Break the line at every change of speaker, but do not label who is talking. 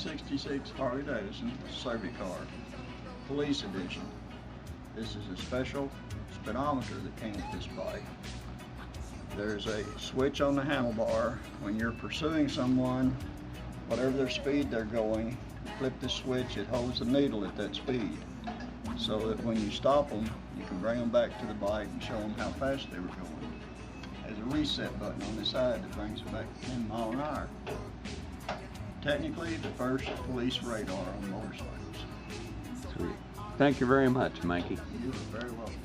1966 Harley-Davidson ServiCar, Police Edition. This is a special speedometer that came with this bike. There's a switch on the handlebar. When you're pursuing someone, whatever their speed they're going, flip the switch, it holds the needle at that speed. So that when you stop them, you can bring them back to the bike and show them how fast they were going. There's a reset button on the side that brings it back to 10 miles an hour. Technically, the first police radar on motorcycles.
Sweet. Thank you very much, Mikey.
You're very welcome.